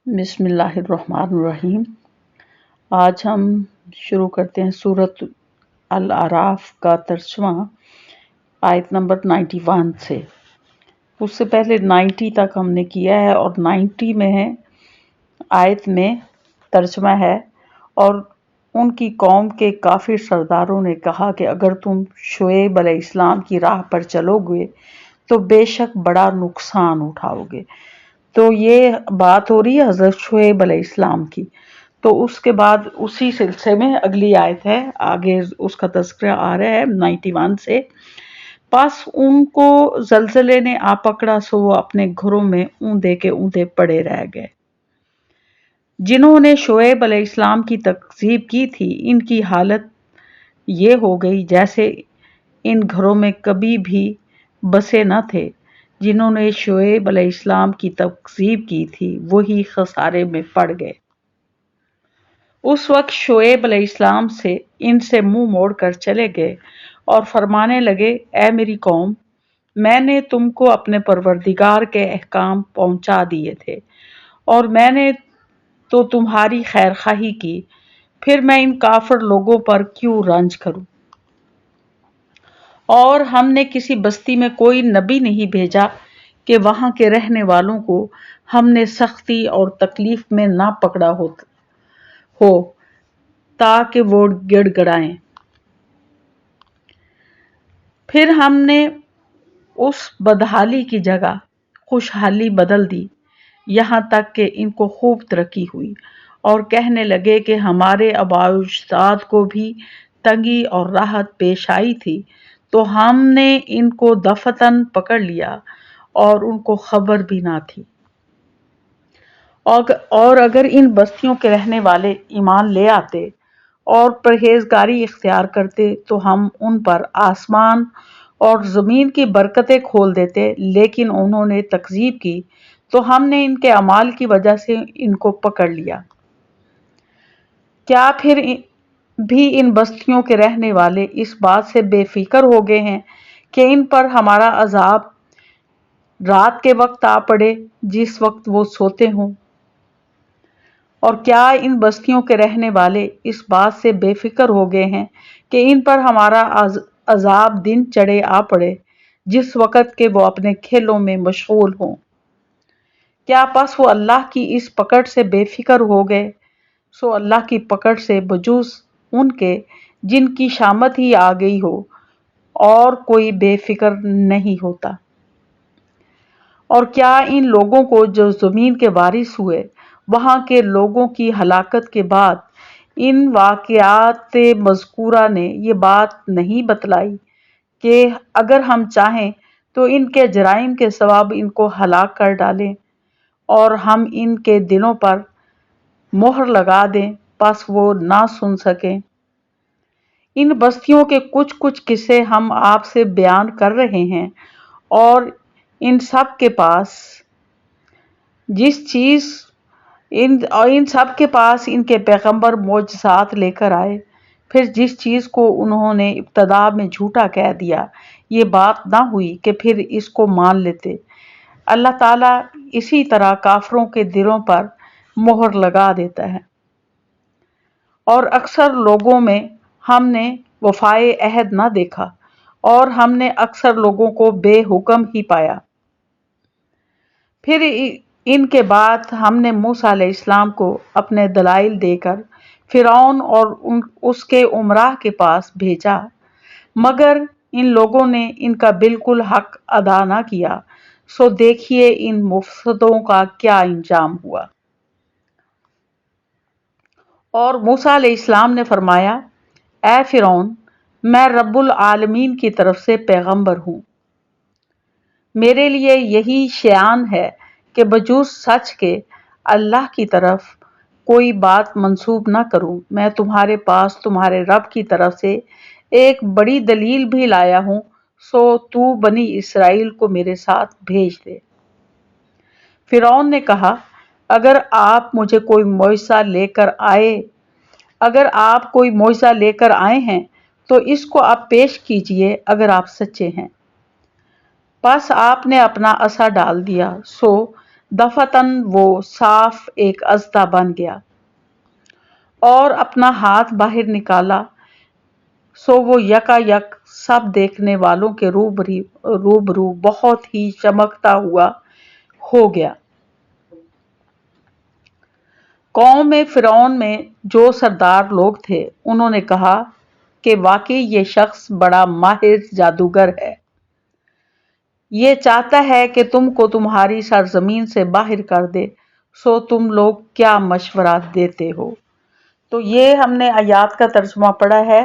बिस्मिल्लाहिर्रहमानिर्रहीम। आज हम शुरू करते हैं सूरत अल-आराफ का तर्जुमा आयत नंबर 91 से। उससे पहले 90 तक हमने किया है और 90 में है आयत में तर्जुमा है। और उनकी कौम के काफिर सरदारों ने कहा कि अगर तुम शुएब अलैहिस्सलाम की राह पर चलोगे तो बेशक बड़ा नुकसान उठाओगे। तो ये बात हो रही है हज़रत शुएब अलैहिस्सलाम की। तो उसके बाद उसी सिलसिले में अगली आयत है, आगे उसका तज़किरा आ रहा है 91 से। बस उनको ज़लज़ले ने आ पकड़ा सो वो अपने घरों में ऊंधे के ऊंधे पड़े रह गए। जिन्होंने शुएब अलैहिस्सलाम की तकज़ीब की थी, इनकी हालत ये हो गई जैसे इन घरों में कभी भी बसे न थे। जिन्होंने शुएब अलैहिस्सलाम की तकज़ीब की थी वही खसारे में पड़ गए। उस वक्त शुएब अलैहिस्सलाम से इनसे मुंह मोड़ कर चले गए और फरमाने लगे, ए मेरी कौम, मैंने तुमको अपने परवरदिगार के अहकाम पहुंचा दिए थे और मैंने तो तुम्हारी खैरखाही की, फिर मैं इन काफिर लोगों पर क्यों रंज करूं। और हमने किसी बस्ती में कोई नबी नहीं भेजा कि वहां के रहने वालों को हमने सख्ती और तकलीफ में ना पकड़ा हो ताकि वो गिड़गिड़ाएं। फिर हमने उस बदहाली की जगह खुशहाली बदल दी, यहाँ तक कि इनको खूब तरक्की हुई और कहने लगे कि हमारे आबाओ-अजदाद को भी तंगी और राहत पेश आई थी, तो हमने इनको दफतन पकड़ लिया और उनको खबर भी ना थी। और अगर इन बस्तियों के रहने वाले ईमान ले आते और परहेजगारी इख्तियार करते तो हम उन पर आसमान और ज़मीन की बरकतें खोल देते, लेकिन उन्होंने तकज़ीब की तो हमने इनके अमाल की वजह से इनको पकड़ लिया। क्या फिर भी इन बस्तियों के रहने वाले इस बात से बेफिक्र हो गए हैं कि इन पर हमारा अजाब रात के वक्त आ पड़े जिस वक्त वो सोते हों। और क्या इन बस्तियों के रहने वाले इस बात से बेफिक्र हो गए हैं कि इन पर हमारा अजाब दिन चढ़े आ पड़े जिस वक़्त के वो अपने खेलों में मशगूल हों। क्या बस वो अल्लाह की इस पकड़ से बेफिक्र हो गए। सो अल्लाह की पकड़ से बजूस उनके जिनकी शामत ही आ गई हो और कोई बेफिक्र नहीं होता। और क्या इन लोगों को जो ज़मीन के वारिस हुए वहाँ के लोगों की हलाकत के बाद इन वाक़यात मज़कूरा ने ये बात नहीं बतलाई कि अगर हम चाहें तो इनके जराइम के सवाब इनको हलाक कर डालें और हम इनके दिलों पर मोहर लगा दें, बस वो ना सुन सकें। इन बस्तियों के कुछ कुछ किस्से हम आपसे बयान कर रहे हैं और इन सब के पास इनके पैगंबर मोजज़ात लेकर आए, फिर जिस चीज़ को उन्होंने इब्तदा में झूठा कह दिया, ये बात ना हुई कि फिर इसको मान लेते। अल्लाह ताला इसी तरह काफिरों के दिलों पर मोहर लगा देता है। और अक्सर लोगों में हमने वफाए अहद ना देखा और हमने अक्सर लोगों को बेहुक्म ही पाया। फिर इनके बाद हमने मूसा अलैहिस्सलाम को अपने दलाइल देकर फिरौन और उसके उमराह के पास भेजा, मगर इन लोगों ने इनका बिल्कुल हक अदा ना किया। सो देखिए इन मुफसदों का क्या इंजाम हुआ। और मूसा अलैहिस्सलाम ने फरमाया, ए फिरौन, मैं रब्बुल आलमीन की तरफ से पैगंबर हूँ। मेरे लिए यही शान है कि बजूस सच के अल्लाह की तरफ कोई बात मंसूब न करूं। मैं तुम्हारे पास तुम्हारे रब की तरफ से एक बड़ी दलील भी लाया हूं, सो तू बनी इसराइल को मेरे साथ भेज दे। फिरौन ने कहा, अगर आप कोई मोइज़ा लेकर आए हैं तो इसको आप पेश कीजिए अगर आप सच्चे हैं। बस आपने अपना असा डाल दिया, सो दफतन वो साफ एक अजदा बन गया और अपना हाथ बाहर निकाला, सो वो यकायक सब देखने वालों के रूबरू बहुत ही चमकता हुआ हो गया। कौम में फिरौन में जो सरदार लोग थे, उन्होंने कहा कि वाकई ये शख्स बड़ा माहिर जादूगर है, ये चाहता है कि तुमको तुम्हारी सरजमीन से बाहर कर दे, सो तुम लोग क्या मशवरा देते हो। तो ये हमने आयात का तर्जुमा पढ़ा है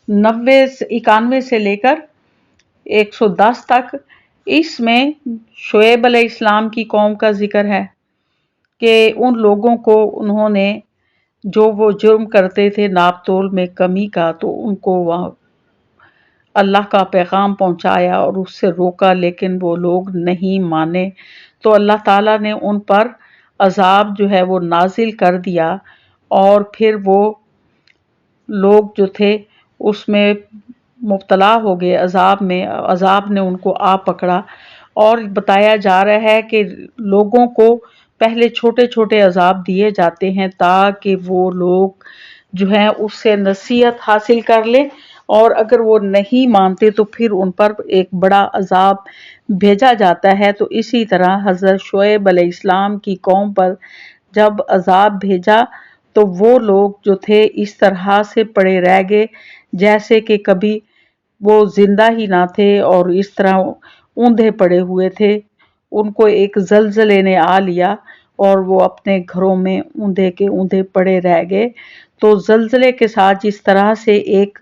91 से लेकर 110 तक। इसमें शुएब अलैहिस्सलाम की कौम का जिक्र है कि उन लोगों को उन्होंने जो वो जुर्म करते थे नाप तोल में कमी का, तो उनको वहाँ अल्लाह का पैगाम पहुंचाया और उससे रोका, लेकिन वो लोग नहीं माने। तो अल्लाह ताला ने उन पर अजाब जो है वो नाजिल कर दिया और फिर वो लोग जो थे उसमें मुब्तला हो गए अजाब में। अजाब ने उनको आ पकड़ा और बताया जा रहा है कि लोगों को पहले छोटे छोटे अजाब दिए जाते हैं ताकि वो लोग जो है उससे नसीहत हासिल कर ले, और अगर वो नहीं मानते तो फिर उन पर एक बड़ा अजाब भेजा जाता है। तो इसी तरह हजरत शुएब अलैहिस्सलाम की कौम पर जब अजाब भेजा तो वो लोग जो थे इस तरह से पड़े रह गए जैसे कि कभी वो जिंदा ही ना थे और इस तरह ऊंधे पड़े हुए थे। उनको एक जलजले ने आ लिया और वो अपने घरों में ऊंधे के ऊंधे पड़े रह गए। तो जलजले के साथ जिस तरह से एक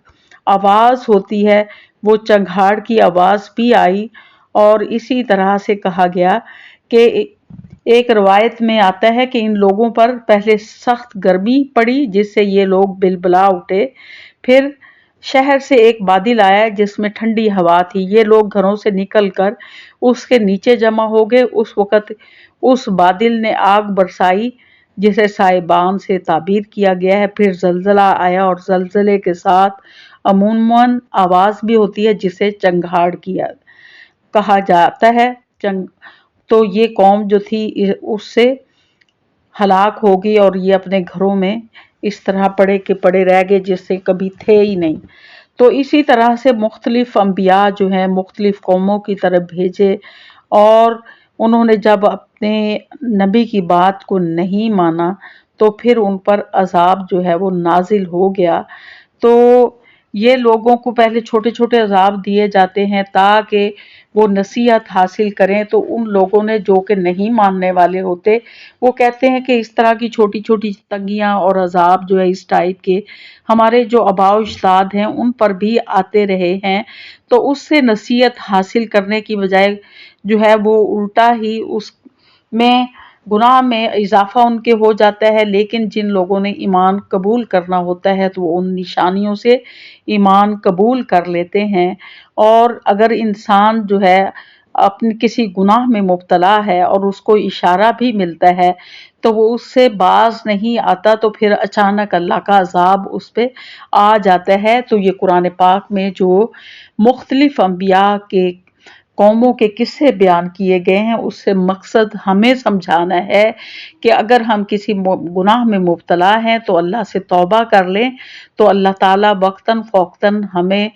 आवाज होती है वो चंघाड़ की आवाज भी आई, और इसी तरह से कहा गया कि एक रवायत में आता है कि इन लोगों पर पहले सख्त गर्मी पड़ी जिससे ये लोग बिलबिला उठे, फिर शहर से एक बादल आया जिसमें ठंडी हवा थी, ये लोग घरों से निकलकर उसके नीचे जमा हो गए। उस वक़्त उस बादल ने आग बरसाई जिसे साइबान से ताबीर किया गया है। फिर जलजला आया और जलजले के साथ अमूमन आवाज भी होती है जिसे चंघाड़ किया कहा जाता है। तो ये कौम जो थी उससे हलाक हो गई और ये अपने घरों में इस तरह पड़े के पड़े रह गए जिससे कभी थे ही नहीं। तो इसी तरह से मुख्तलिफ अंबिया जो हैं मुख्तलिफ कौमों की तरफ भेजे और उन्होंने जब अपने नबी की बात को नहीं माना तो फिर उन पर अजाब जो है वो नाजिल हो गया। तो ये लोगों को पहले छोटे छोटे अजाब दिए जाते हैं ताकि वो नसीहत हासिल करें। तो उन लोगों ने जो कि नहीं मानने वाले होते वो कहते हैं कि इस तरह की छोटी छोटी तंगियां और अजाब जो है इस टाइप के हमारे जो आबाओ अजदाद हैं उन पर भी आते रहे हैं। तो उससे नसीहत हासिल करने की बजाय जो है वो उल्टा ही उसमें गुनाह में इजाफा उनके हो जाता है। लेकिन जिन लोगों ने ईमान कबूल करना होता है तो वो उन निशानियों से ईमान कबूल कर लेते हैं। और अगर इंसान जो है अपने किसी गुनाह में मुब्तला है और उसको इशारा भी मिलता है तो वो उससे बाज नहीं आता, तो फिर अचानक अल्लाह का अजाब उस पे आ जाता है। तो ये कुरान पाक में जो मुख्तलिफ अंबिया के कौमों के किस्से बयान किए गए हैं उससे मकसद हमें समझाना है कि अगर हम किसी गुनाह में मुब्तला हैं तो अल्लाह से तौबा कर लें, तो अल्लाह ताला वक्तन फ़ौक्तन हमें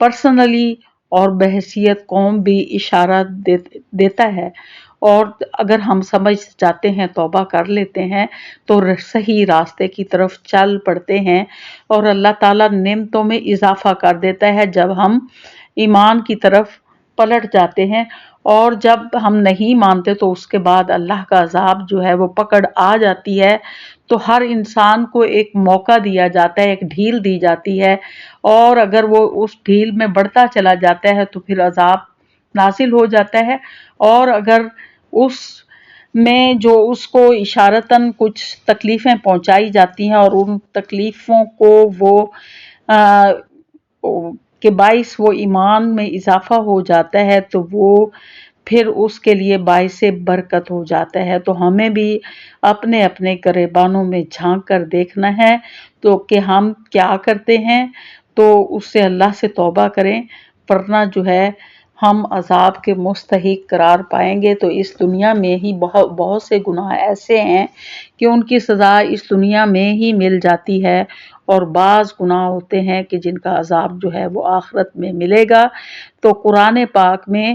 पर्सनली और बहैसियत कौम भी इशारा देता है। और अगर हम समझ जाते हैं तौबा कर लेते हैं तो सही रास्ते की तरफ चल पड़ते हैं और अल्लाह ताला नेमतों में इजाफा कर देता है जब हम ईमान की तरफ पलट जाते हैं। और जब हम नहीं मानते तो उसके बाद अल्लाह का अजाब जो है वो पकड़ आ जाती है। तो हर इंसान को एक मौका दिया जाता है, एक ढील दी जाती है, और अगर वो उस ढील में बढ़ता चला जाता है तो फिर अजाब नासिल हो जाता है। और अगर उस में जो उसको इशारतन कुछ तकलीफें पहुंचाई जाती हैं और उन तकलीफों को वो आ, के बाइस वो ईमान में इजाफा हो जाता है तो वो फिर उसके लिए बाइस बरकत हो जाता है। तो हमें भी अपने अपने गिरेबानों में झांक कर देखना है तो कि हम क्या करते हैं, तो उससे अल्लाह से तौबा करें, वरना जो है ہم عذاب کے مستحق قرار پائیں گے، تو اس دنیا میں ہی بہت سے گناہ ایسے ہیں کہ ان کی سزا اس دنیا میں ہی مل جاتی ہے، اور بعض گناہ ہوتے ہیں کہ جن کا عذاب جو ہے وہ آخرت میں ملے گا۔ تو قرآن پاک میں